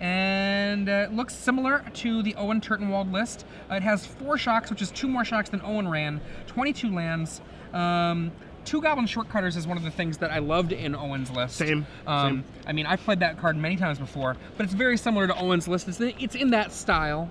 And it looks similar to the Owen Turtenwald list. It has 4 shocks, which is 2 more shocks than Owen ran, 22 lands. 2 Goblin Shortcutters is one of the things that I loved in Owen's list. Same. I mean, I've played that card many times before, but it's very similar to Owen's list. It's in that style.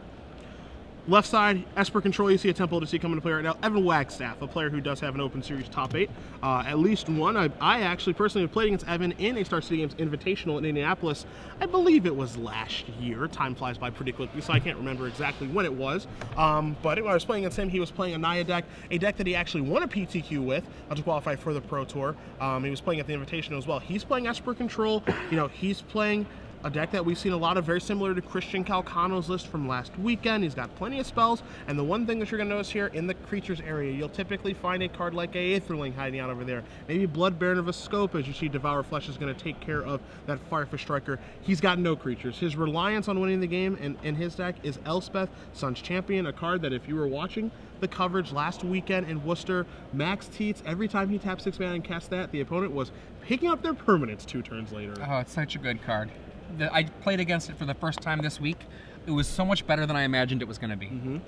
Left side, Esper Control, you see a Temple to see coming to play right now. Evan Wagstaff, a player who does have an Open Series top 8. At least one. I actually personally have played against Evan in a Star City Games Invitational in Indianapolis. I believe it was last year. Time flies by pretty quickly, so I can't remember exactly when it was. But when I was playing against him, he was playing a Naya deck, a deck that he actually won a PTQ with to qualify for the Pro Tour. He was playing at the Invitational as well. He's playing Esper Control. You know, he's playing a deck that we've seen a lot of, very similar to Christian Calcano's list from last weekend. He's got plenty of spells, and the one thing that you're going to notice here in the creatures area, you'll typically find a card like a Aetherling hiding out over there. Maybe Blood Baron of a Scope, as you see Devour Flesh is going to take care of that Firefish Striker. He's got no creatures. His reliance on winning the game in his deck is Elspeth, Sun's Champion, a card that if you were watching the coverage last weekend in Worcester, Max Teats, every time he tapped 6 mana and cast that, the opponent was picking up their permanents 2 turns later. Oh, it's such a good card. I played against it for the first time this week. It was so much better than I imagined it was going to be.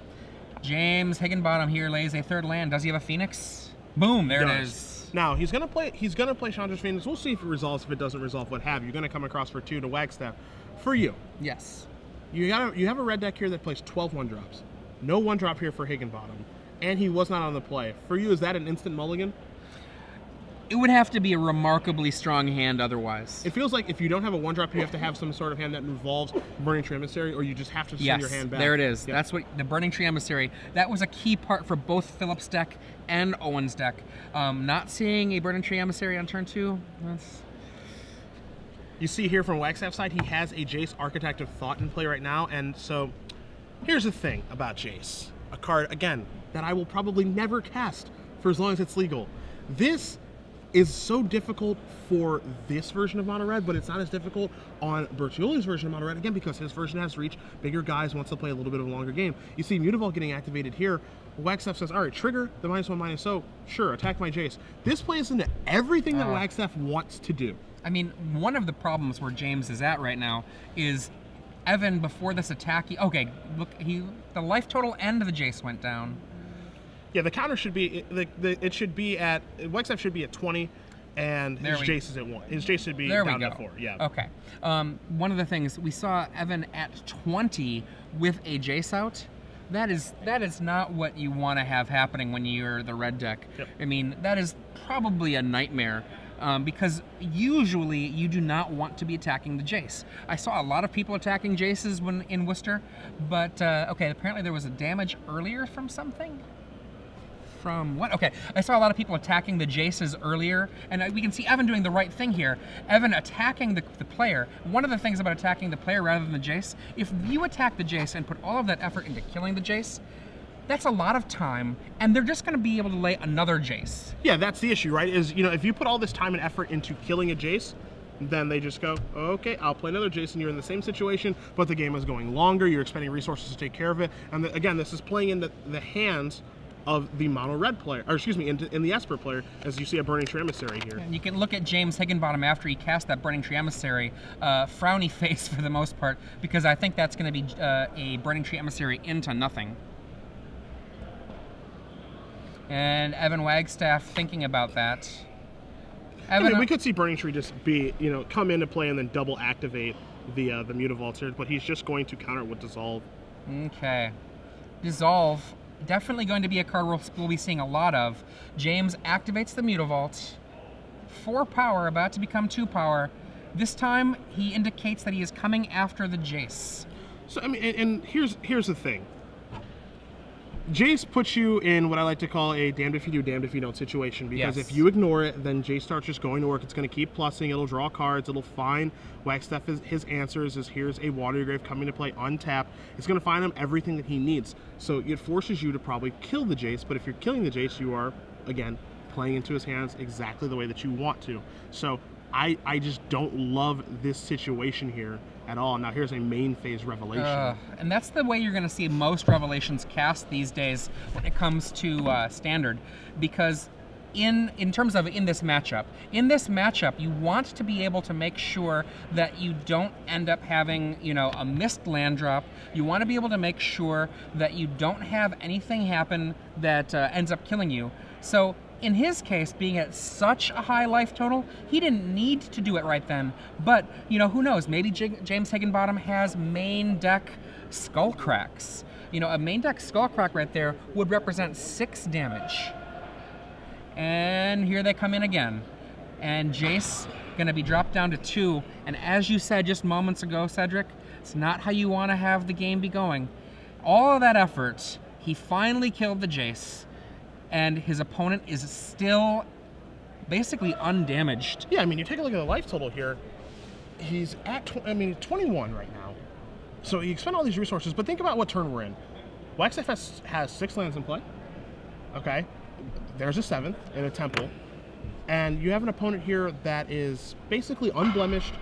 James Higginbottom here lays a 3rd land. Does he have a Phoenix? Boom, there it is. Now he's gonna play Chandra's Phoenix. We'll see if it resolves. If it doesn't resolve, what have you. You're gonna come across for 2 to Wagstaff. For you, yes, you have a red deck here that plays 12 1-drops. No 1-drop here for Higginbottom, and he was not on the play. For you, is that an instant mulligan? It would have to be a remarkably strong hand otherwise. It feels like if you don't have a 1-drop, you have to have some sort of hand that involves Burning Tree Emissary, or you just have to send your hand back. There it is. Yep. That's what the Burning Tree Emissary, that was a key part for both Philip's deck and Owen's deck. Not seeing a Burning Tree Emissary on turn 2, that's... You see here from Wagstaff's side, he has a Jace Architect of Thought in play right now, and so here's the thing about Jace. A card, again, that I will probably never cast for as long as it's legal. This is so difficult for this version of Mono Red, but it's not as difficult on Bertioli's version of Mono Red, again, because his version has reach. Bigger guys wants to play a little bit of a longer game. You see Mutavault getting activated here. Wagstaff says, all right, trigger the -1/-0, sure, attack my Jace. This plays into everything that Wagstaff wants to do. I mean, one of the problems where James is at right now is Evan, before this attack, okay, look, the life total and the Jace went down. Yeah, the counter should be, it should be at, Wagstaff should be at 20, and his Jace is at 1. His Jace should be down at 4, yeah. Okay. One of the things, we saw Evan at 20 with a Jace out. That is not what you want to have happening when you're the red deck. Yep. I mean, that is probably a nightmare. Because usually you do not want to be attacking the Jace. I saw a lot of people attacking Jaces when in Worcester, but okay, apparently there was a damage earlier from something. From what? Okay, I saw a lot of people attacking the Jaces earlier, and we can see Evan doing the right thing here. Evan attacking the player. One of the things about attacking the player rather than the Jace, if you attack the Jace and put all of that effort into killing the Jace, that's a lot of time, and they're just going to be able to lay another Jace. Yeah, that's the issue, right? Is, you know, if you put all this time and effort into killing a Jace, then they just go, okay, I'll play another Jace, and you're in the same situation, but the game is going longer, you're expending resources to take care of it, and again, this is playing into the hands of the mono red player, or excuse me, in the Esper player, as you see a Burning Tree Emissary here. And you can look at James Higginbottom after he cast that Burning Tree Emissary, frowny face for the most part, because I think that's going to be a Burning Tree Emissary into nothing. And Evan Wagstaff thinking about that. Evan, I mean, we could see Burning Tree just be, you know, come into play and then double activate the Mutavault here, but he's just going to counter it with Dissolve. Okay. Dissolve. Definitely going to be a card we'll be seeing a lot of. James activates the Mutavault. 4 power, about to become 2 power. This time, he indicates that he is coming after the Jace. So, I mean, and here's the thing. Jace puts you in what I like to call a damned if you do, damned if you don't situation, because if you ignore it, then Jace starts just going to work. It's going to keep plussing, it'll draw cards, it'll find Wagstaff his answers, as here's a Watery Grave coming to play untapped. It's going to find him everything that he needs. So it forces you to probably kill the Jace, but if you're killing the Jace, you are, again, playing into his hands exactly the way that you want to. So I just don't love this situation here at all. Now here's a main phase Revelation. And that's the way you're going to see most Revelations cast these days when it comes to Standard, because in terms of in this matchup. In this matchup, you want to be able to make sure that you don't end up having, you know, a missed land drop. You want to be able to make sure that you don't have anything happen that ends up killing you. So in his case, being at such a high life total, he didn't need to do it right then. But, you know, who knows? Maybe James Higginbottom has main deck skull cracks. You know, a main deck skull crack right there would represent 6 damage. And here they come in again. And Jace gonna be dropped down to 2. And as you said just moments ago, Cedric, it's not how you wanna have the game be going. All of that effort, he finally killed the Jace, and his opponent is still basically undamaged. Yeah, I mean, you take a look at the life total here. He's at, 21 right now. So he spent all these resources, but think about what turn we're in. Wagstaff has 6 lands in play. Okay. There's a 7th in a temple, and you have an opponent here that is basically unblemished,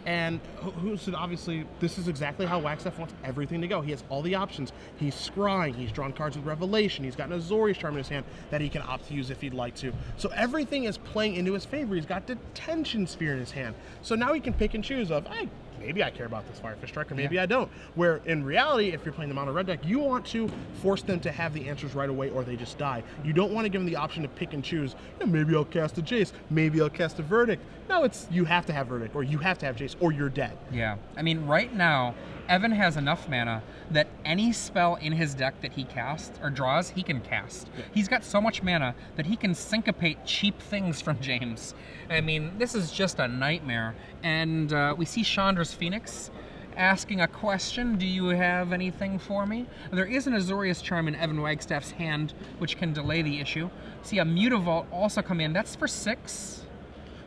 and who's obviously, this is exactly how Wagstaff wants everything to go. He has all the options. He's scrying, he's drawn cards with Revelation, he's got an Azorius Charm in his hand that he can opt to use if he'd like to. So everything is playing into his favor. He's got Detention Sphere in his hand. So now he can pick and choose of, hey, maybe I care about this Firefish Strike, or maybe I don't. Where in reality, if you're playing the mono red deck, you want to force them to have the answers right away or they just die. You don't want to give them the option to pick and choose. Yeah, maybe I'll cast a Jace, maybe I'll cast a Verdict. No, it's you have to have Verdict, or you have to have Jace, or you're dead. Yeah, I mean, right now, Evan has enough mana that any spell in his deck that he casts or draws, he can cast. Yeah. He's got so much mana that he can syncopate cheap things from James. I mean, this is just a nightmare. And we see Chandra's Phoenix asking a question. Do you have anything for me? There is an Azorius Charm in Evan Wagstaff's hand, which can delay the issue. See a Mutavault also come in. That's for 6.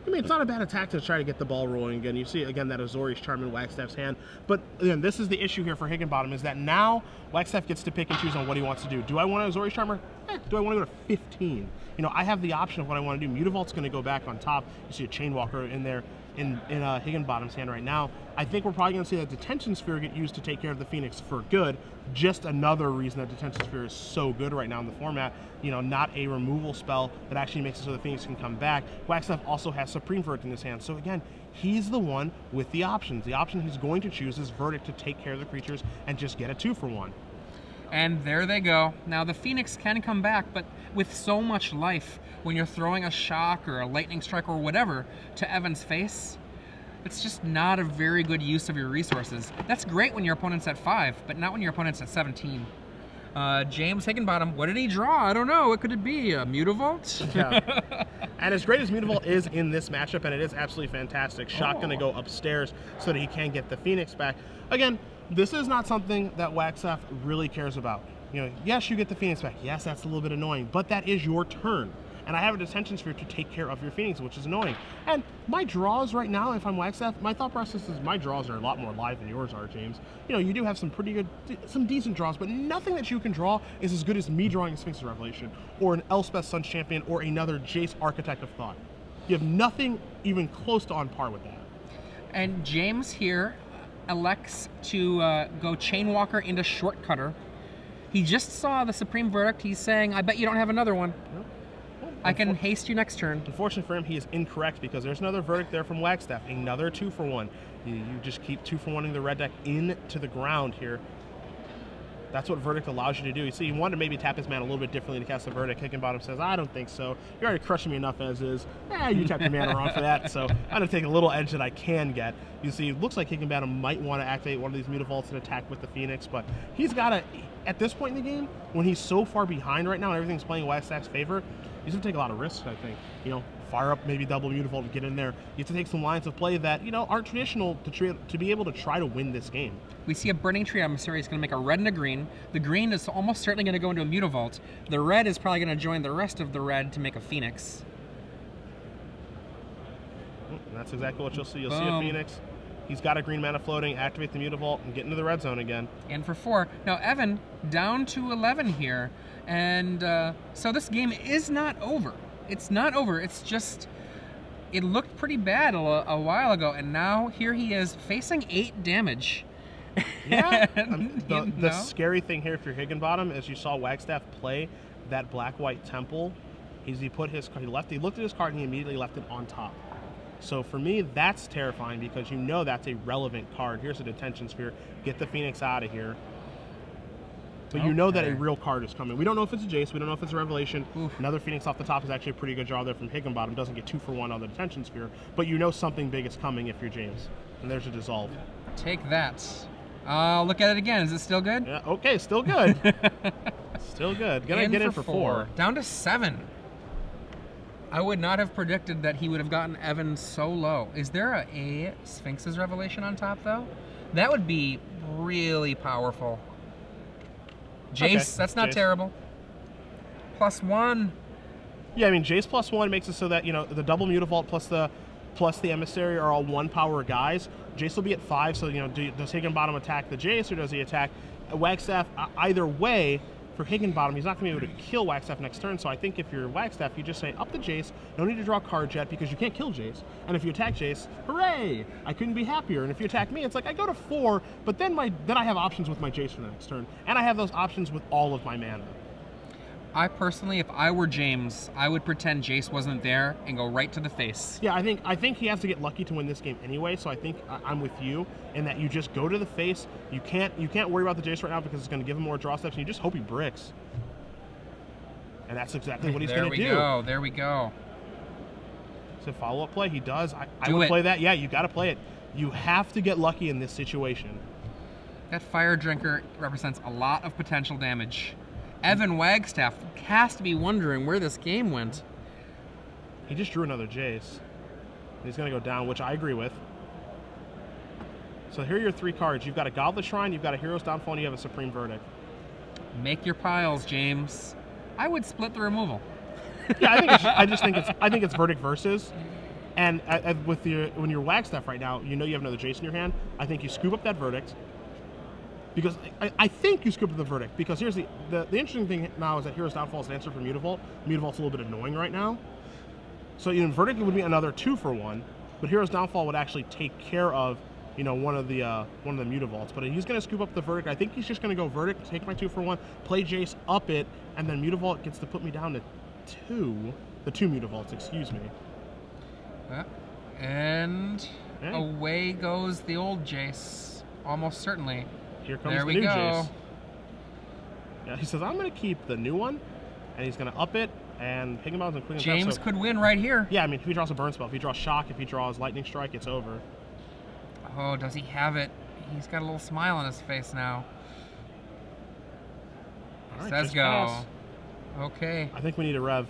I mean, it's not a bad attack to try to get the ball rolling again. You see, again, that Azorius Charm in Wagstaff's hand. But, again, this is the issue here for Higginbottom, is that now Wagstaff gets to pick and choose on what he wants to do. Do I want an Azorius Charmer? Do I want to go to 15? You know, I have the option of what I want to do. Mutavault's going to go back on top. You see a Chainwalker in there in Higginbottom's hand right now. I think we're probably going to see that Detention Sphere get used to take care of the Phoenix for good. Just another reason that Detention Sphere is so good right now in the format. You know, not a removal spell that actually makes it so the Phoenix can come back. Wagstaff also has Supreme Verdict in his hand. So again, he's the one with the options. The option he's going to choose is Verdict to take care of the creatures and just get a 2-for-1. And there they go. Now the Phoenix can come back, but with so much life, when you're throwing a shock or a lightning strike or whatever to Evan's face, it's just not a very good use of your resources. That's great when your opponent's at 5, but not when your opponent's at 17. James Higginbottom, what did he draw? I don't know. What could it be? A Mutavault? Yeah. And as great as Mutavault is in this matchup, and it is absolutely fantastic, Shock going to go upstairs so that he can get the Phoenix back. Again, this is not something that Wagstaff really cares about. You know, yes, you get the Phoenix back. Yes, that's a little bit annoying, but that is your turn. And I have a Detention Sphere to take care of your Phoenix, which is annoying. And my draws right now, if I'm Wagstaff, my thought process is my draws are a lot more live than yours are, James. You know, you do have some pretty good, some decent draws, but nothing that you can draw is as good as me drawing a Sphinx's Revelation, or an Elspeth Sun's Champion, or another Jace Architect of Thought. You have nothing even close to on par with that. And James here elects to go Chainwalker into Shortcutter. He just saw the Supreme Verdict. He's saying, I bet you don't have another one. Nope. I can haste you next turn. Unfortunately for him, he is incorrect because there's another Verdict there from Wagstaff. Another 2-for-1. You just keep 2-for-1ing the red deck into the ground here. That's what Verdict allows you to do. You see, he wanted to maybe tap his mana a little bit differently to cast a Verdict. Higginbottom says, I don't think so. You're already crushing me enough as is. You tapped your mana wrong for that, so I'm going to take a little edge that I can get. You see, it looks like Higginbottom might want to activate one of these Mutavaults and attack with the Phoenix, but he's got to, at this point in the game, when he's so far behind right now and everything's playing Wagstaff's favor, he's going to take a lot of risks, I think. You know, fire up maybe double Mutavault and get in there. You have to take some lines of play that, you know, aren't traditional to be able to try to win this game. We see a Burning Tree Emissary is going to make a red and a green. The green is almost certainly going to go into a Mutavault. The red is probably going to join the rest of the red to make a Phoenix. And that's exactly what you'll see. You'll see a Phoenix. He's got a green mana floating, activate the Mutavault, and get into the red zone again. And for 4. Now, Evan, down to 11 here. And so this game is not over. It's not over. It's just, it looked pretty bad a while ago. And now here he is facing 8 damage. Yeah. The scary thing here for Higginbottom is you saw Wagstaff play that black-white temple he put his he looked at his card and he immediately left it on top. So for me, that's terrifying because you know that's a relevant card. Here's a detention sphere. Get the Phoenix out of here. But you know that a real card is coming. We don't know if it's a Jace. We don't know if it's a Revelation. Oof. Another Phoenix off the top is actually a pretty good draw there from Higginbottom. Doesn't get 2 for 1 on the detention sphere. But you know something big is coming if you're James. And there's a dissolve. Take that. Look at it again. Is it still good? Yeah, okay, still good. Still good. Gonna get in for 4. Down to 7. I would not have predicted that he would have gotten Evan so low. Is there a Sphinx's Revelation on top, though? That would be really powerful. Jace, okay, that's not Jace. Terrible. +1. Yeah, I mean, Jace +1 makes it so that, you know, the double Mutavault plus the Emissary are all 1 power guys. Jace will be at 5, so, you know, does Higginbottom attack the Jace or does he attack Wagstaff? Either way, for Higginbottom, he's not going to be able to kill Wagstaff next turn, so I think if you're Wagstaff, you just say up the Jace, no need to draw cards yet because you can't kill Jace. And if you attack Jace, hooray! I couldn't be happier. And if you attack me, it's like I go to 4, but then I have options with my Jace for the next turn, and I have those options with all of my mana. I personally, if I were James, I would pretend Jace wasn't there and go right to the face. Yeah, I think he has to get lucky to win this game anyway. So I think I'm with you in that you just go to the face. You can't worry about the Jace right now because it's going to give him more draw steps, and you just hope he bricks. And that's exactly what he's going to do. There we go. So follow-up play, he does. I Do would it. play that. Yeah, you got to play it. You have to get lucky in this situation. That Fire Drinker represents a lot of potential damage. Evan Wagstaff has to be wondering where this game went. He just drew another Jace. He's going to go down, which I agree with. So here are your 3 cards. You've got a Goblet Shrine, you've got a Hero's Downfall, and you have a Supreme Verdict. Make your piles, James. I would split the removal. Yeah, I think it's Verdict versus. And when you're Wagstaff right now, you know you have another Jace in your hand. I think you scoop up that Verdict. Because I think you scoop up the Verdict. Because here's the interesting thing now is that Hero's Downfall is an answer for Mutavault. Mutavault's a little bit annoying right now. So you know, Verdict would be another 2 for 1, but Hero's Downfall would actually take care of, you know, one of the Mutavaults. But he's going to scoop up the Verdict. I think he's just going to go Verdict, take my 2 for 1, play Jace, up it, and then Mutavault gets to put me down to 2. The 2 Mutavaults, excuse me. And away goes the old Jace, almost certainly. Here comes the new Jace. Yeah, he says, I'm going to keep the new one, and he's going to up it, and Higginbottom's going to clean it up. James could win right here. Yeah, I mean, if he draws a Burn Spell, if he draws Shock, if he draws Lightning Strike, it's over. Oh, does he have it? He's got a little smile on his face now. All right, Says just go. pass. Okay. I think we need a Rev.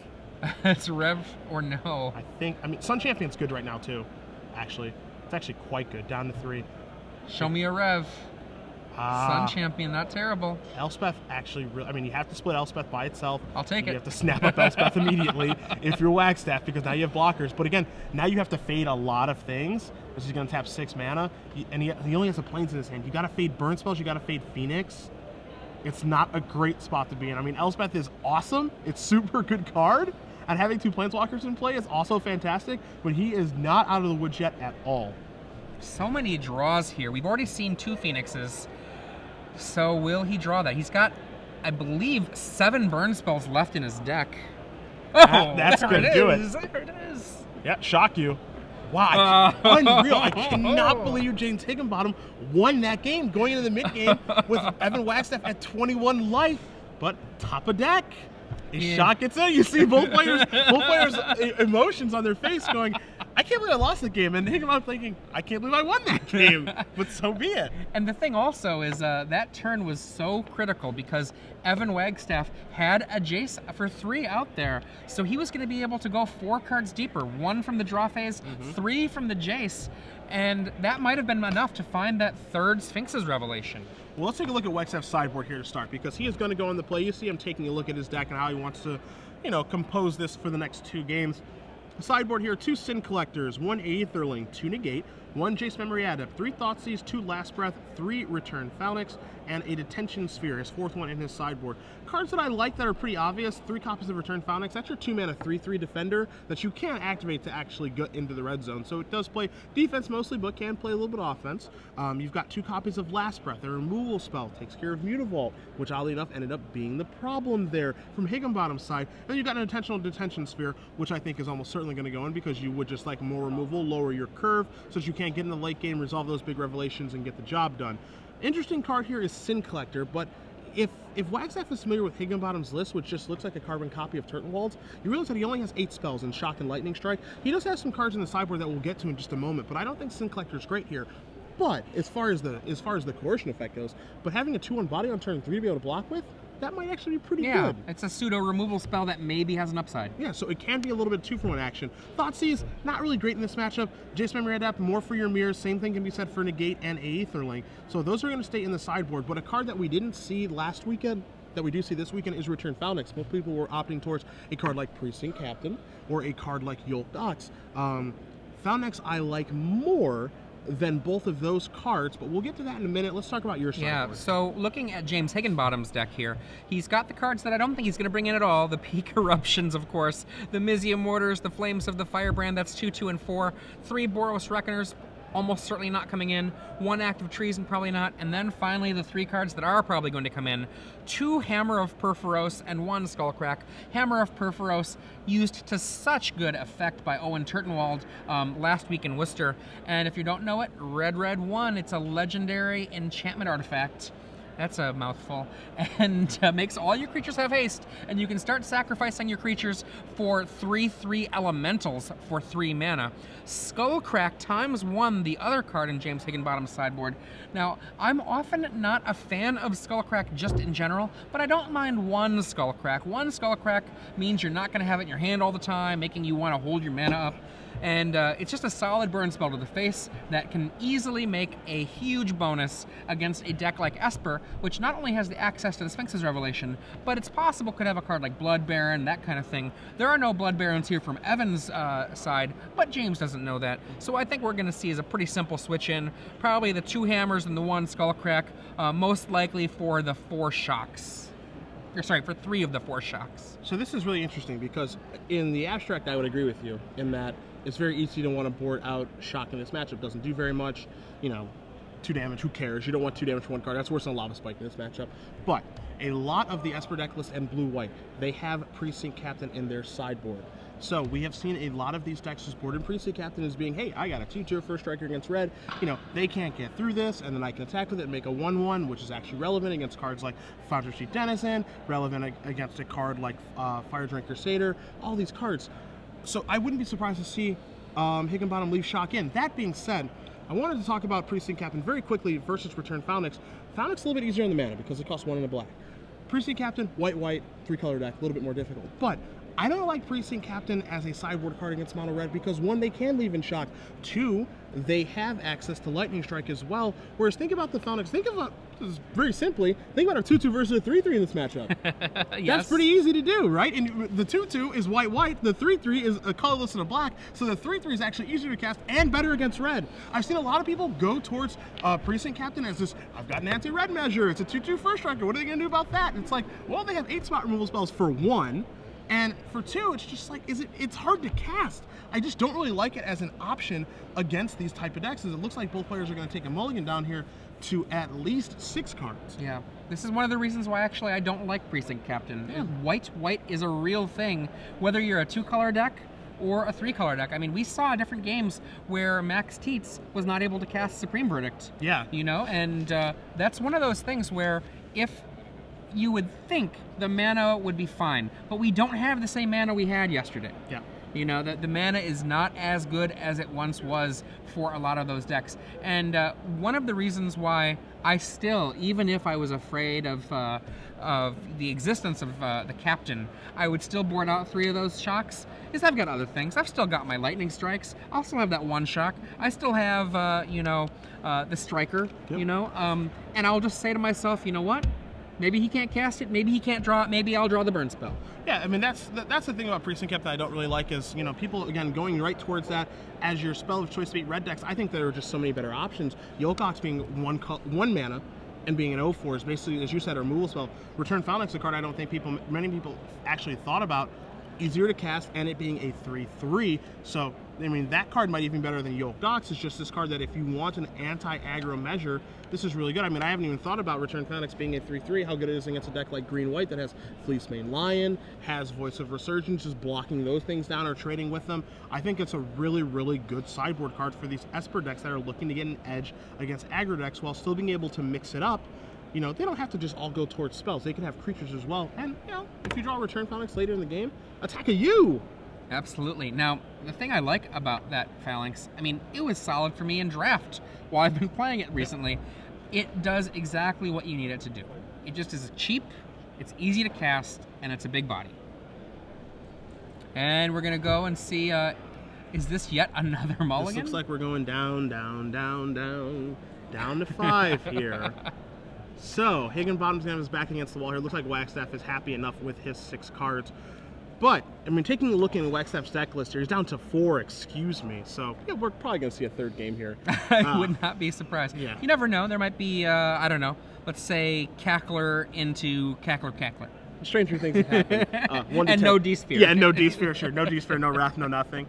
It's Rev or no. I mean, Sun Champion's good right now, too, actually. It's actually quite good, down to 3. Show me a Rev. Sun Champion, not terrible. Elspeth actually, I mean, you have to split Elspeth by itself. I'll take it. You have to snap up Elspeth immediately if you're Wagstaff, because now you have blockers. But again, now you have to fade a lot of things. This is going to tap 6 mana, and he only has the Plains in his hand. You got to fade Burn Spells, you got to fade Phoenix. It's not a great spot to be in. I mean, Elspeth is awesome. It's super good card, and having 2 Planeswalkers in play is also fantastic, but he is not out of the woods yet at all. So many draws here. We've already seen 2 Phoenixes. So will he draw that? He's got, I believe, 7 burn spells left in his deck. Oh, that's going to do it. There it is. Yeah, shock you. Wow, unreal. I cannot believe James Higginbottom won that game going into the mid-game with Evan Wagstaff at 21 life. But top of deck, a shot gets in. You see both players' emotions on their face going, I can't believe I lost the game. And Higginbottom thinking, I can't believe I won that game. But so be it. And the thing also is that turn was so critical because Evan Wagstaff had a Jace for 3 out there. So he was going to be able to go 4 cards deeper. 1 from the draw phase, 3 from the Jace. And that might have been enough to find that 3rd Sphinx's Revelation. Well, let's take a look at Wagstaff's sideboard here to start, because he is going to go in the play. You see him taking a look at his deck and how he wants to, you know, compose this for the next 2 games. The sideboard here, 2 Sin Collectors, 1 Aetherling, 2 Negate, 1 Jace Memory Adept, 3 Thoughtseize, 2 Last Breath, 3 Return Phalanx, and a Detention Sphere, his 4th one in his sideboard. Cards that I like that are pretty obvious: 3 copies of Return Phalanx. That's your 2-mana 3/3 defender that you can't activate to actually get into the red zone. So it does play defense mostly, but can play a little bit of offense. You've got 2 copies of Last Breath, a removal spell, takes care of Mutavault, which oddly enough ended up being the problem there from Higginbottom's side. And you've got an intentional Detention Sphere, which I think is almost certainly going to go in because you would just like more removal, lower your curve, so that you can't get in the late game, resolve those big revelations, and get the job done. Interesting card here is Sin Collector, but if Wagstaff is familiar with Higginbottom's list, which just looks like a carbon copy of Turtenwald's, you realize that he only has 8 spells in Shock and Lightning Strike. He does have some cards in the sideboard that we'll get to in just a moment, but I don't think Sin Collector is great here. But as far as the coercion effect goes, but having a 2/1 body on turn 3 to be able to block with, that might actually be pretty good. Yeah, it's a pseudo removal spell that maybe has an upside. Yeah, so it can be a little bit 2-for-1 action. Thoughtseize, not really great in this matchup. Jace Memory Adapt, more for your mirrors. Same thing can be said for Negate and Aetherling. So those are going to stay in the sideboard. But a card that we didn't see last weekend, that we do see this weekend, is Return Phalanx. Most people were opting towards a card like Precinct Captain or a card like Yolked Ox. Phalanx I like more than both of those cards, but we'll get to that in a minute. Let's talk about your sideboard. Yeah, so looking at James Higginbottom's deck here, he's got the cards that I don't think he's going to bring in at all. The Peak Eruptions, of course, the Mizium Mortars, the Flames of the Firebrand, that's 2, 2, and 4, 3 Boros Reckoners, almost certainly not coming in, 1 Active Treason, probably not, and then finally the 3 cards that are probably going to come in: 2 Hammer of Perforos and 1 Skullcrack. Hammer of Perforos used to such good effect by Owen Turtenwald last week in Worcester, and if you don't know it, Red 1, it's a legendary enchantment artifact. That's a mouthful. And makes all your creatures have haste, and you can start sacrificing your creatures for 3/3 elementals for 3 mana. Skullcrack ×1, the other card in James Higginbottom's sideboard. Now, I'm often not a fan of Skullcrack just in general, but I don't mind 1 Skullcrack. 1 Skullcrack means you're not going to have it in your hand all the time, making you want to hold your mana up. And it's just a solid burn spell to the face that can easily make a huge bonus against a deck like Esper, which not only has the access to the Sphinx's Revelation, but it's possible could have a card like Blood Baron, that kind of thing. There are no Blood Barons here from Evan's side, but James doesn't know that. So I think we're going to see is a pretty simple switch in. Probably the 2 Hammers and the 1 Skullcrack, most likely for the 4 Shocks. Or sorry, for 3 of the 4 Shocks. So this is really interesting because in the abstract, I would agree with you in that it's very easy to want to board out Shock in this matchup. Doesn't do very much, you know, 2 damage, who cares? You don't want 2 damage for 1 card. That's worse than a Lava Spike in this matchup. But a lot of the Esper deck list and blue-white, they have Precinct Captain in their sideboard. So we have seen a lot of these decks just board in Precinct Captain as being, hey, I got a 2/2 first striker against red. You know, they can't get through this, and then I can attack with it and make a 1/1, which is actually relevant against cards like Foundry Street Denizen, relevant against a card like Fire Drink Crusader, all these cards. So I wouldn't be surprised to see Higginbottom leave Shock in. That being said, I wanted to talk about Precinct Captain very quickly versus Return Phalanx. Phalanx a little bit easier on the mana because it costs 1 and a black. Precinct Captain, white, 3-color deck, a little bit more difficult. But I don't like Precinct Captain as a sideboard card against mono red because 1, they can leave in Shock. 2, they have access to Lightning Strike as well. Whereas think about the Phalanx, think about, this very simply, think about a 2/2 versus a 3/3 in this matchup. Yes. That's pretty easy to do, right? And the 2/2 is white, the 3/3 is a colorless and a black, so the 3/3 is actually easier to cast and better against red. I've seen a lot of people go towards Precinct Captain as this, I've got an anti-red measure, it's a 2/2 first striker, what are they gonna do about that? And it's like, well, they have 8 spot removal spells for 1, and for 2, it's just like, it's hard to cast. I just don't really like it as an option against these type of decks, as it looks like both players are going to take a mulligan down here to at least 6 cards. Yeah, this is one of the reasons why actually I don't like Precinct Captain. Yeah. White is a real thing, whether you're a 2-color deck or a 3-color deck. I mean, we saw different games where Max Teets was not able to cast Supreme Verdict. Yeah. You know, and that's one of those things where if you would think the mana would be fine, but we don't have the same mana we had yesterday. Yeah. You know, the mana is not as good as it once was for a lot of those decks. And one of the reasons why I still, even if I was afraid of the existence of the Captain, I would still board out 3 of those Shocks, is I've got other things. I've still got my Lightning Strikes. I also have that 1 Shock. I still have, you know, the Striker, yep. you know, and I'll just say to myself, you know what? Maybe he can't cast it. Maybe he can't draw it. Maybe I'll draw the burn spell. Yeah, I mean, that's the thing about Precinct Cap that I don't really like is, you know, people, again, going right towards that as your spell of choice to beat red decks. I think there are just so many better options. Yolkox being one mana and being an 0/4 is basically, as you said, a removal spell. Return Phalanx, a card I don't think many people actually thought about. Easier to cast, and it being a 3/3. So, I mean, that card might even be better than Yolk Docs. It's just this card that if you want an anti-aggro measure, this is really good. I mean, I haven't even thought about Return Phalanx being a 3/3, how good it is against a deck like Green-White that has Fleecemane Lion, has Voice of Resurgence, just blocking those things down or trading with them. I think it's a really, really good sideboard card for these Esper decks that are looking to get an edge against aggro decks while still being able to mix it up. You know, they don't have to just all go towards spells. They can have creatures as well. And, you know, if you draw Return Phalanx later in the game, attack a you! Absolutely. Now, the thing I like about that Phalanx, I mean, it was solid for me in draft while I've been playing it recently. It does exactly what you need it to do. It just is cheap, it's easy to cast, and it's a big body. And we're going to go and see, is this yet another mulligan? This looks like we're going down, down, down, down, down to 5 here. So, Higginbottom's going to have his back against the wall here. Looks like Wagstaff is happy enough with his 6 cards. But, I mean, taking a look at Wagstaff's deck list here, he's down to 4, excuse me. So, yeah, we're probably going to see a 3rd game here. I would not be surprised. Yeah. You never know. There might be, I don't know, let's say Cackler into Cackler. Stranger things have happened. And no D-Sphere. Yeah, no D-Sphere, sure. No D-Sphere, no Wrath, no nothing.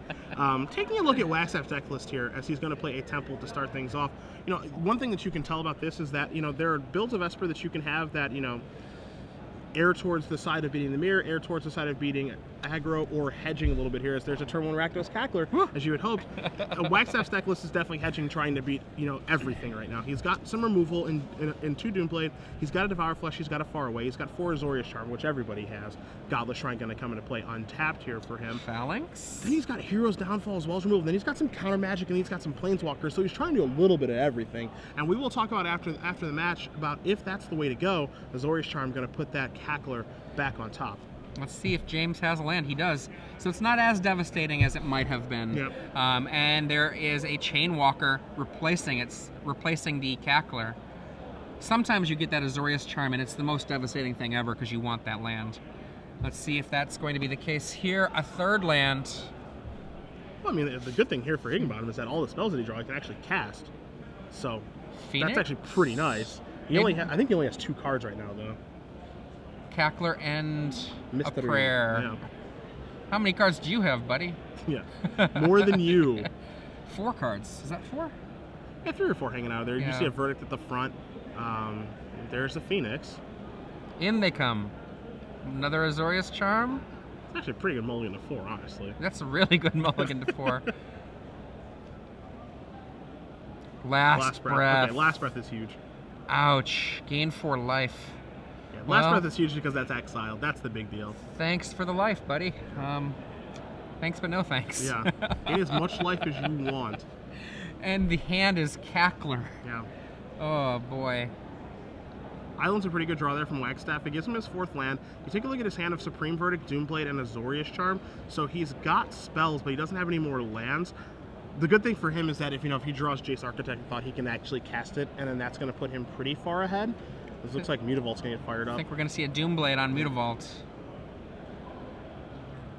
Taking a look at Wagstaff's deck list here, as he's going to play a Temple to start things off. You know, one thing that you can tell about this is that, you know, there are builds of Esper that you can have that, you know, air towards the side of beating the mirror, air towards the side of beating aggro, or hedging a little bit here, as there's a turn 1 Rakdos Cackler, as you had hoped. Wagstaff's deck list is definitely hedging, trying to beat, you know, everything right now. He's got some removal in 2 Doomblade, he's got a Devour Flesh, he's got a Far Away, he's got 4 Azorius Charm, which everybody has. Godless Shrine going to come into play untapped here for him. Phalanx? Then he's got Hero's Downfall as well as removal. Then he's got some counter magic, and he's got some Planeswalkers, so he's trying to do a little bit of everything. And we will talk about after the match about if that's the way to go. Azorius Charm going to put that Cackler back on top. Let's see if James has a land. He does. So it's not as devastating as it might have been. Yep. And there is a Chainwalker replacing the Cackler. Sometimes you get that Azorius Charm, and it's the most devastating thing ever because you want that land. Let's see if that's going to be the case here. A 3rd land. Well, I mean, the good thing here for Higginbottom is that all the spells that he draws he can actually cast. So Phoenix? that's actually pretty nice. I think he only has 2 cards right now, though. Cackler and Mystery. a prayer. Yeah. How many cards do you have, buddy? Yeah, more than you. 4 cards. Is that 4? Yeah, 3 or 4 hanging out of there. Yeah. You see a Verdict at the front. There's a Phoenix. In they come. Another Azorius Charm. It's actually a pretty good mulligan to 4, honestly. That's a really good mulligan to 4. Last breath. Okay, Last Breath is huge. Ouch. Gain 4 life. Yeah, Last Breath is huge because that's exiled. That's the big deal. Thanks for the life, buddy. Thanks, but no thanks. Yeah. Get as much life as you want. And the hand is Cackler. Yeah. Oh, boy. Island's a pretty good draw there from Wagstaff. It gives him his 4th land. You take a look at his hand of Supreme Verdict, Doomblade, and Azorius Charm. So he's got spells, but he doesn't have any more lands. The good thing for him is that if he draws Jace Architect Thought, he can actually cast it, and then that's going to put him pretty far ahead. This looks like Mutavolt's going to get fired up. I think we're going to see a Doomblade on Mutavault.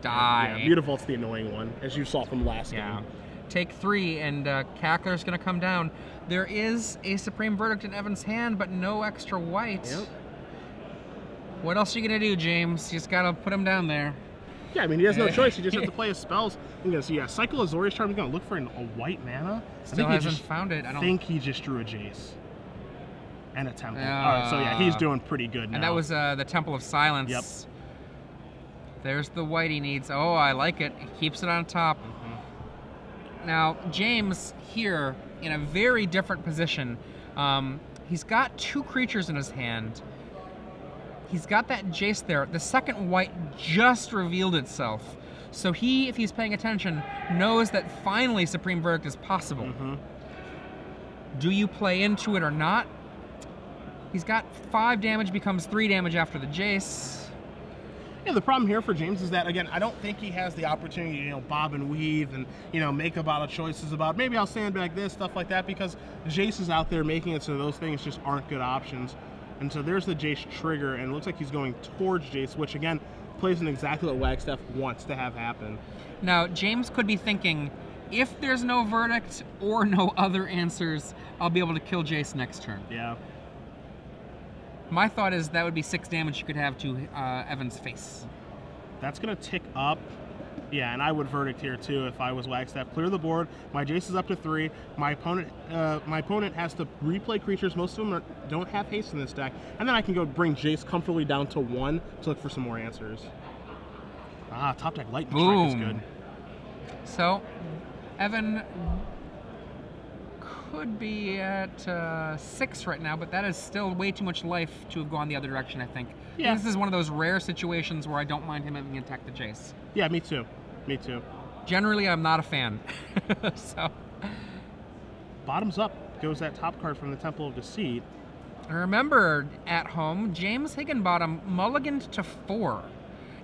Die. Yeah, Mutavolt's the annoying one, as you saw from last game. Take 3, and Cackler's going to come down. There is a Supreme Verdict in Evan's hand, but no extra white. Yep. What else are you going to do, James? You just got to put him down there. Yeah, I mean, he has no choice. He just has to play his spells. You're going to see, yeah, Cycle Azorius Charm. He's going to look for a white mana. Still hasn't found it. I think he just drew a Jace. And a Temple. All right, so yeah, he's doing pretty good now. And that was the Temple of Silence. Yep. There's the white he needs. Oh, I like it. He keeps it on top. Now, James here in a very different position. He's got 2 creatures in his hand. He's got that Jace there. The second white just revealed itself. So he, if he's paying attention, knows that finally Supreme Verdict is possible. Do you play into it or not? He's got 5 damage, becomes 3 damage after the Jace. Yeah, the problem here for James is that, again, I don't think he has the opportunity to, you know, bob and weave and, you know, make a lot of choices about maybe I'll sandbag this, stuff like that, because Jace is out there making it so those things just aren't good options. And so there's the Jace trigger, and it looks like he's going towards Jace, which again plays in exactly what Wagstaff wants to have happen. Now, James could be thinking, if there's no verdict or no other answers, I'll be able to kill Jace next turn. Yeah. My thought is that would be 6 damage you could have to Evan's face. That's going to tick up. Yeah, and I would verdict here too if I was Wagstaff. Clear the board. My Jace is up to 3. My opponent has to replay creatures. Most of them don't have haste in this deck. And then I can go bring Jace comfortably down to 1 to look for some more answers. Ah, top deck lightning strike is good. So, Evan could be at 6 right now, but that is still way too much life to have gone the other direction, I think. Yeah. This is one of those rare situations where I don't mind him having attacked the Jace. Yeah, me too. Me too. Generally, I'm not a fan. So, bottoms up goes that top card from the Temple of Deceit. Remember, at home, James Higginbottom mulliganed to 4.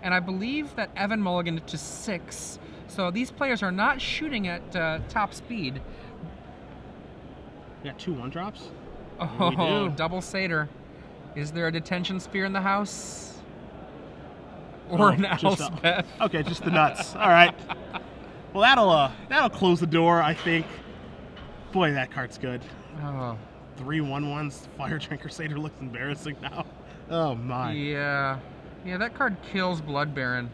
And I believe that Evan mulliganed to 6. So these players are not shooting at top speed. We got 2 1-drops. Oh, double Satyr. Is there a detention sphere in the house? Or an Elspeth? Okay, just the nuts. All right. Well, that'll close the door, I think. Boy, that card's good. Oh. 3 1/1s. Fire Drinker Satyr looks embarrassing now. Oh my. Yeah. Yeah, that card kills Blood Baron.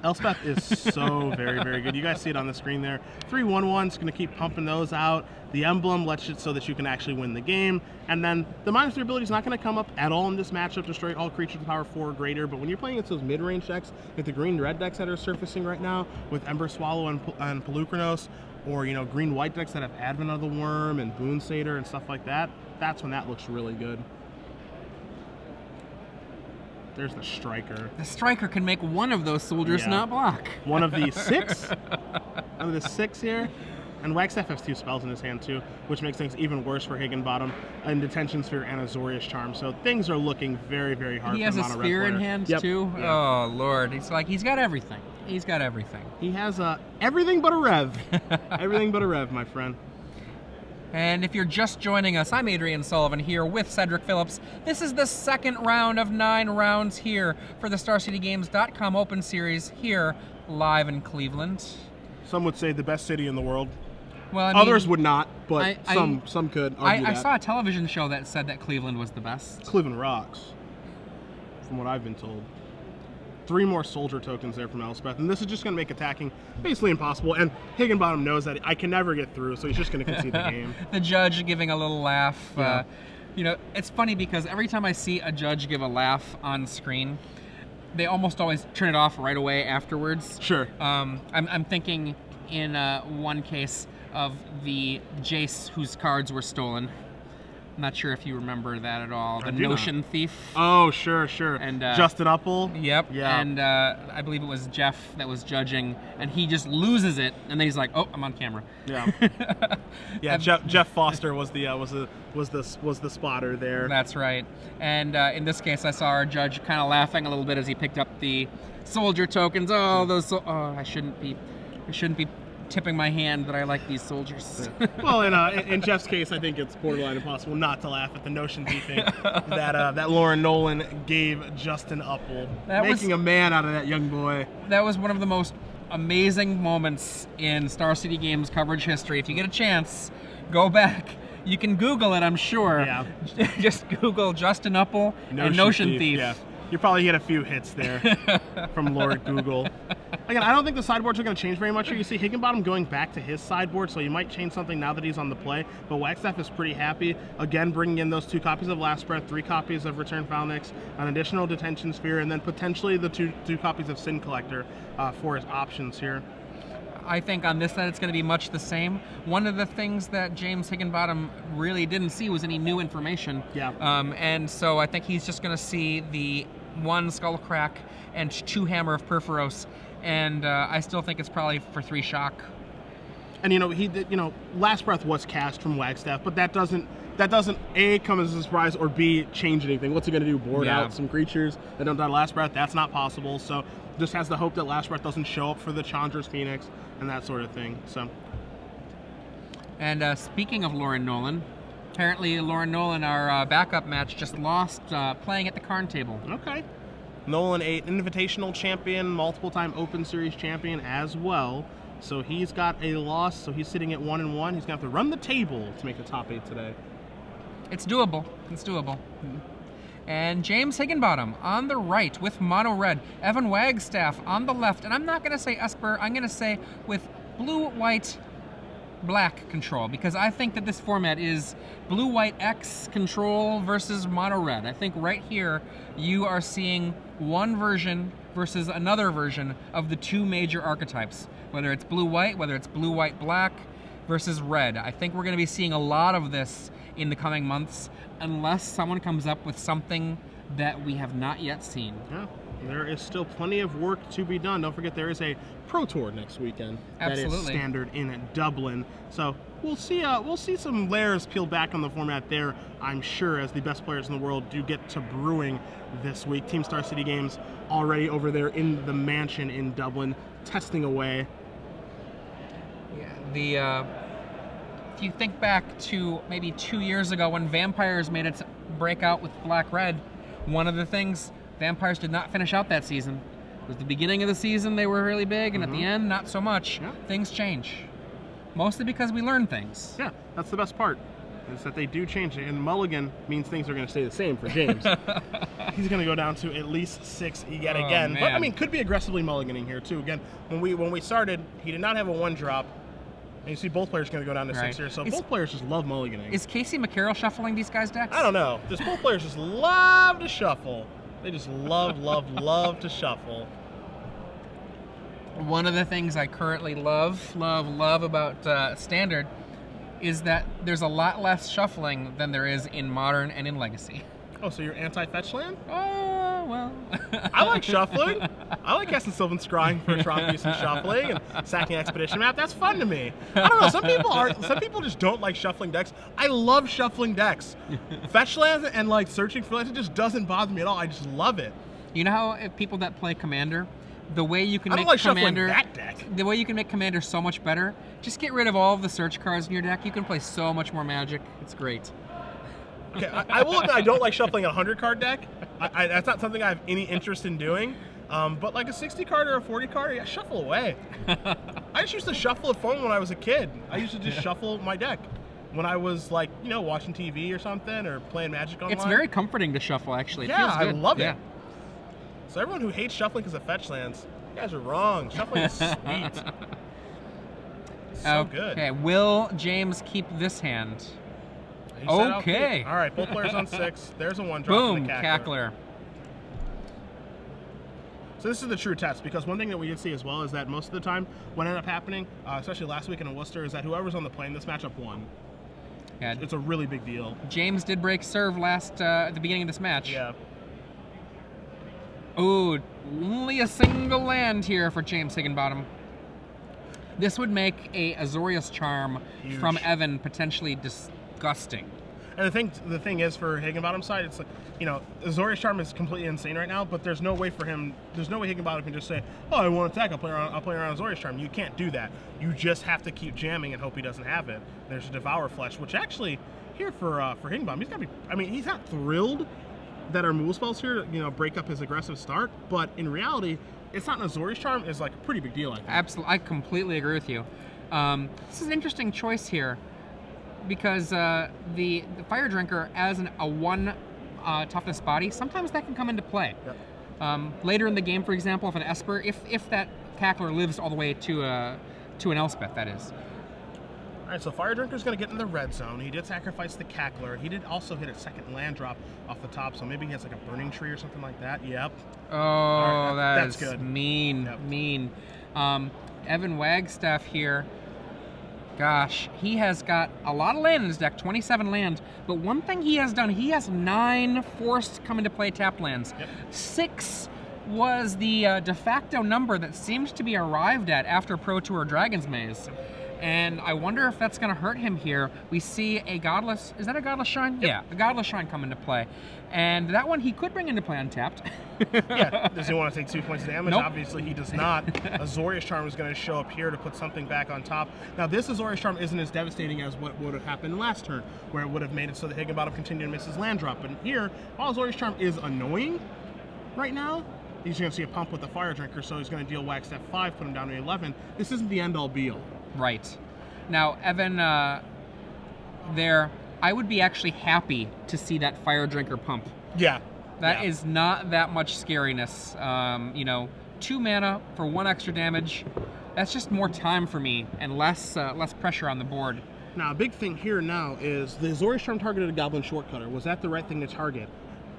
Elspeth is so very, very good. You guys see it on the screen there. 3 1/1s, going to keep pumping those out. The emblem lets it so that you can actually win the game. And then the -3 ability is not going to come up at all in this matchup. Destroy all creatures with power 4 or greater. But when you're playing against those mid-range decks, like the green-red decks that are surfacing right now, with Ember Swallow and Pelucranos, or green-white decks that have Advent of the Worm and Boon Satyr and stuff like that, that's when that looks really good. There's the Striker. The Striker can make one of those soldiers not block. One of the 6? One of the 6 here? And Wagstaff has 2 spells in his hand too, which makes things even worse for Higginbottom. And Detention Sphere and Azorius Charm. So things are looking very, very hard for him on a red player. He has a sphere in hand too? Yep. Oh, Lord. He's got everything. He's got everything. He has everything but a rev. Everything but a rev, my friend. And if you're just joining us, I'm Adrian Sullivan here with Cedric Phillips. This is the second round of 9 rounds here for the StarCityGames.com Open Series here live in Cleveland. Some would say the best city in the world. Well, I mean, others would not, but some could argue that. I saw a television show that said that Cleveland was the best. Cleveland rocks, from what I've been told. 3 more soldier tokens there from Elspeth, and this is just going to make attacking basically impossible. And Higginbottom knows that I can never get through, so he's just going to concede the game. The judge giving a little laugh. Yeah. It's funny because every time I see a judge give a laugh on screen, they almost always turn it off right away afterwards. Sure. I'm thinking in one case of the Jace whose cards were stolen. I'm not sure if you remember that at all. The Notion Thief. Oh, sure. And Justin Uppel. Yep. Yeah. And I believe it was Jeff that was judging, and he just loses it, and then he's like, "Oh, I'm on camera." Yeah. Yeah. Jeff Foster was the spotter there. That's right. And in this case, I saw our judge kind of laughing a little bit as he picked up the soldier tokens. Oh, those. I shouldn't be tipping my hand that I like these soldiers. Well, in Jeff's case, I think it's borderline impossible not to laugh at the Notion Thiefing that Lauren Nolan gave Justin Uppel, making a man out of that young boy. That was one of the most amazing moments in Star City Games coverage history. If you get a chance, go back. You can Google it, I'm sure. Yeah. Just Google Justin Uppel and Notion Thief. Yeah. You probably get a few hits there from Lord Google. Again, I don't think the sideboards are going to change very much here. You see Higginbottom going back to his sideboard, so you might change something now that he's on the play. But Wagstaff is pretty happy. Again, bringing in those 2 copies of Last Breath, 3 copies of Return Phalnix, an additional Detention Sphere, and then potentially the two copies of Sin Collector for his options here. I think on this side it's going to be much the same. One of the things that James Higginbottom really didn't see was any new information. Yeah. And so I think he's just going to see the 1 Skullcrack and 2 Hammer of Perforos, and I still think it's probably for 3 shock. And he did, Last Breath was cast from Wagstaff, but that doesn't A, come as a surprise, or B, change anything. What's he going to do? Board out some creatures that don't die Last Breath? That's not possible. So just has the hope that Last Breath doesn't show up for the Chandra's Phoenix and that sort of thing. So. And speaking of Lauren Nolan, Apparently, Lauren Nolan, our backup match, just lost playing at the Karn table. Okay. Nolan, an invitational champion, multiple-time Open Series champion as well. So he's got a loss, so he's sitting at 1-1. He's going to have to run the table to make the top 8 today. It's doable. It's doable. And James Higginbottom on the right with mono red. Evan Wagstaff on the left. And I'm not going to say Esper. I'm going to say with blue, white, black control, because I think that this format is blue, white, X control versus mono red. I think right here you are seeing one version versus another version of the two major archetypes, whether it's blue, white, whether it's blue, white, black versus red. I think we're going to be seeing a lot of this in the coming months, unless someone comes up with something that we have not yet seen. Yeah, there is still plenty of work to be done. Don't forget there is a Pro Tour next weekend. Absolutely. That is standard in Dublin. So we'll see some layers peeled back on the format there, I'm sure, as the best players in the world do get to brewing this week. Team Star City Games already over there in the mansion in Dublin, testing away. Yeah, if you think back to maybe 2 years ago when Vampires made its breakout with black-red, one of the things, Vampires did not finish out that season. It was the beginning of the season they were really big, and at the end, not so much. Yeah. Things change. Mostly because we learn things. Yeah, that's the best part, is that they do change. And Mulligan means things are going to stay the same for James. He's going to go down to at least 6 yet again. Man. But, I mean, could be aggressively mulliganing here, too. Again, when we started, he did not have a 1-drop. And you see both players going to go down to 6 here, so both players just love mulliganing. Is Casey McCarroll shuffling these guys' decks? I don't know. Just both players just love to shuffle. They just love to shuffle. One of the things I currently love about Standard is that there's a lot less shuffling than there is in Modern and in Legacy. Oh, so you're anti-fetch land? Oh, well. I like shuffling. I like casting Sylvan Scrying for Trophies and shuffling and sacking Expedition Map. That's fun to me. I don't know. Some people just don't like shuffling decks. I love shuffling decks. Fetch lands and like searching for lands, it just doesn't bother me at all. I just love it. You know how if people that play Commander, the way you can make Commander, that deck. The way you can make Commander so much better, just get rid of all of the search cards in your deck. You can play so much more Magic. It's great. Okay, I will admit I don't like shuffling a 100-card deck. That's not something I have any interest in doing. But like a 60-card or a 40-card, yeah, shuffle away. I just used to shuffle a phone when I was a kid. I used to just shuffle my deck when I was like, you know, watching TV or something or playing Magic online. It's very comforting to shuffle, actually. It yeah, feels good. I love it. So everyone who hates shuffling because of fetch lands, you guys are wrong. Shuffling is sweet. So good. Okay, will James keep this hand? Okay. All right, both players on 6. There's a 1-drop. Boom, Cackler. So this is the true test, because one thing that we did see as well is that most of the time what ended up happening, especially last week in Worcester, is that whoever's on the plane this matchup won. Yeah, it's a really big deal. James did break serve at the beginning of this match. Yeah. Ooh, only a single land here for James Higginbottom. This would make a Azorius Charm from Evan potentially disgusting. And the thing is, for Higginbottom's side, it's like, you know, Azorius Charm is completely insane right now, but there's no way Higginbottom can just say, oh, I want to attack, I'll play around Azorius Charm. You can't do that. You just have to keep jamming and hope he doesn't have it. There's a Devour Flesh, which actually, here for Higginbottom, he's got to be, I mean, he's not thrilled that our removal spells here, you know, break up his aggressive start, but in reality, it's not an Azorius Charm, it's like a pretty big deal, I think. Absolutely, I completely agree with you. This is an interesting choice here, because the Fire Drinker as a 1 toughness body, sometimes that can come into play. Yep. Later in the game, for example, if an Esper, if that Cackler lives all the way to an Elspeth, that is. All right, so Fire Drinker's going to get in the red zone. He did sacrifice the Cackler. He did also hit a 2nd land drop off the top, so maybe he has like a Burning Tree or something like that. Yep. Oh, right, that's good. Good. Mean, yep. Mean. Evan Wagstaff here. Gosh, he has got a lot of land in his deck, 27 land. But one thing he has done, he has 9 forced come into play tap lands. Yep. 6 was the de facto number that seemed to be arrived at after Pro Tour Dragon's Maze. And I wonder if that's going to hurt him here. We see a Godless, is that a Godless Shrine? Yep. Yeah, a Godless Shrine come into play. And that one he could bring into play untapped. Yeah, does he want to take 2 points of damage? Nope. Obviously he does not. Azorius Charm is going to show up here to put something back on top. Now this Azorius Charm isn't as devastating as what would have happened last turn, where it would have made it so that Higginbottom continued to miss his land drop. But here, while Azorius Charm is annoying right now, he's going to see a pump with the Fire Drinker, so he's going to deal Wagstaff 5, put him down to 11. This isn't the end-all be-all. Right. Now, Evan, there, I would be actually happy to see that Fire Drinker pump. Yeah. That is not that much scariness. You know, 2 mana for 1 extra damage. That's just more time for me and less pressure on the board. Now, a big thing here now is the Azorius Charm targeted a Goblin Shortcutter. Was that the right thing to target?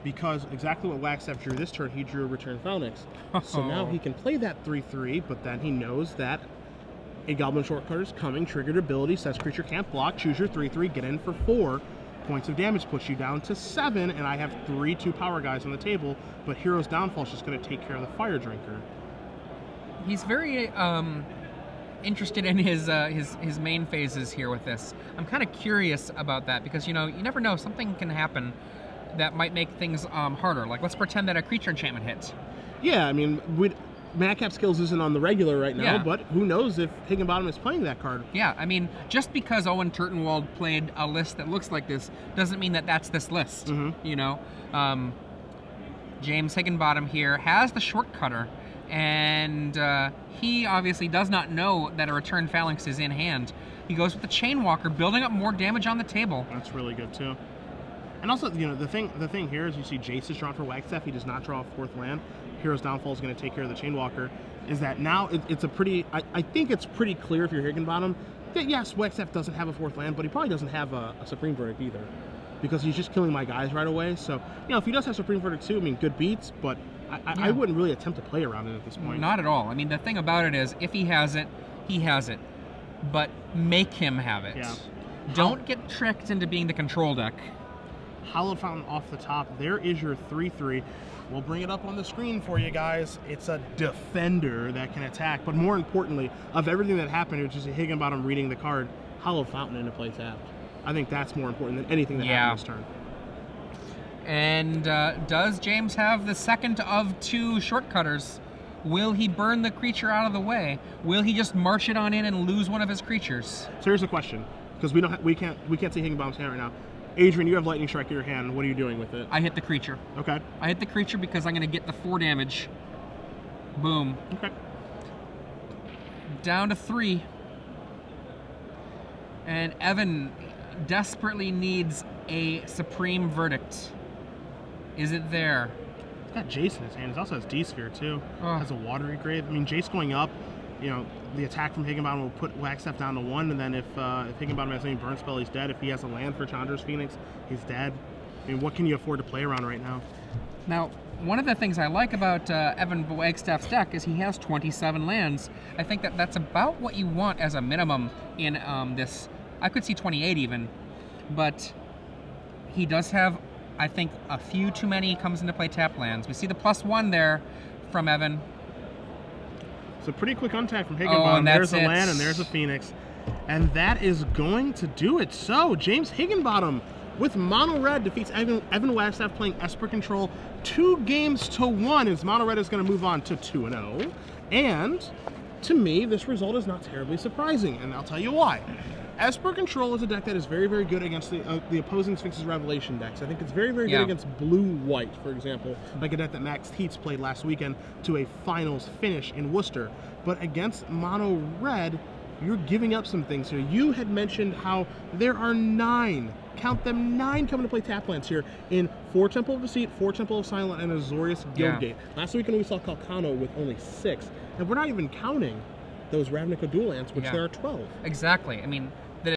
Because exactly what Wagstaff drew this turn, he drew a Return Phalanx. So now he can play that 3/3, but then he knows that a Goblin Shortcutter is coming, triggered ability, says creature can't block, choose your 3/3, get in for 4 points of damage, puts you down to 7, and I have 3 2-power guys on the table, but Hero's Downfall is just going to take care of the Fire Drinker. He's very interested in his main phases here with this. I'm kind of curious about that because, you know, you never know, something can happen that might make things harder. Like, let's pretend that a creature enchantment hits. Yeah, I mean, Madcap Skills isn't on the regular right now, yeah. But who knows if Higginbottom is playing that card. Yeah, I mean, just because Owen Turtenwald played a list that looks like this doesn't mean that that's this list, you know? James Higginbottom here has the Shortcutter, and he obviously does not know that a Return Phalanx is in hand. He goes with the Chainwalker, building up more damage on the table. That's really good, too. And also, you know, the thing here is you see Jace is drawn for Wagstaff. He does not draw a 4th land. Hero's Downfall is going to take care of the Chainwalker. Is that now it's a pretty... I think it's pretty clear if you're Higginbottom that, yes, Wagstaff doesn't have a 4th land, but he probably doesn't have a Supreme Verdict either. Because he's just killing my guys right away. So, you know, if he does have Supreme Verdict too, I mean, good beats, but I wouldn't really attempt to play around it at this point. Not at all. I mean, the thing about it is, if he has it, he has it. But make him have it. Yeah. Don't get tricked into being the control deck. Hallowed Fountain off the top. There is your 3/3. We'll bring it up on the screen for you guys. It's a defender that can attack, but more importantly, of everything that happened, it was just a Higginbottom reading the card, Hallowed Fountain into play tapped. I think that's more important than anything that happened this turn. And does James have the second of 2 Shortcutters? Will he burn the creature out of the way? Will he just march it on in and lose one of his creatures? So here's the question, because we can't see Higginbottom's hand right now. Adrian, you have Lightning Strike in your hand. What are you doing with it? I hit the creature. Okay. I hit the creature because I'm going to get the 4 damage. Boom. Okay. Down to 3. And Evan desperately needs a Supreme Verdict. Is it there? He's got Jace in his hand. He also has D-Sphere, too. Has a Watery Grave. I mean, Jace going up, you know, the attack from Higginbottom will put Wagstaff down to 1, and then if Higginbottom has any burn spell, he's dead. If he has a land for Chandra's Phoenix, he's dead. I mean, what can you afford to play around right now? Now, one of the things I like about Evan Wagstaff's deck is he has 27 lands. I think that that's about what you want as a minimum in this. I could see 28 even, but he does have, I think, a few too many comes into play tap lands. We see the +1 there from Evan. It's a pretty quick untap from Higginbottom. There's a land and there's a Phoenix. And that is going to do it. So, James Higginbottom with Mono Red defeats Evan Wagstaff playing Esper Control 2-1, as Mono Red is going to move on to 2-0. And to me, this result is not terribly surprising, and I'll tell you why. Esper Control is a deck that is very, very good against the opposing Sphinx's Revelation decks. I think it's very, very good against blue-white, for example, like a deck that Max Teats played last weekend to a finals finish in Worcester. But against Mono Red, you're giving up some things here. You had mentioned how there are 9, count them, 9 coming to play tap lands here in 4 Temple of Deceit, 4 Temple of Silent, and Azorius Guildgate. Last weekend we saw Calcano with only 6, and we're not even counting those Ravnica dual lands, which there are 12. Exactly. I mean,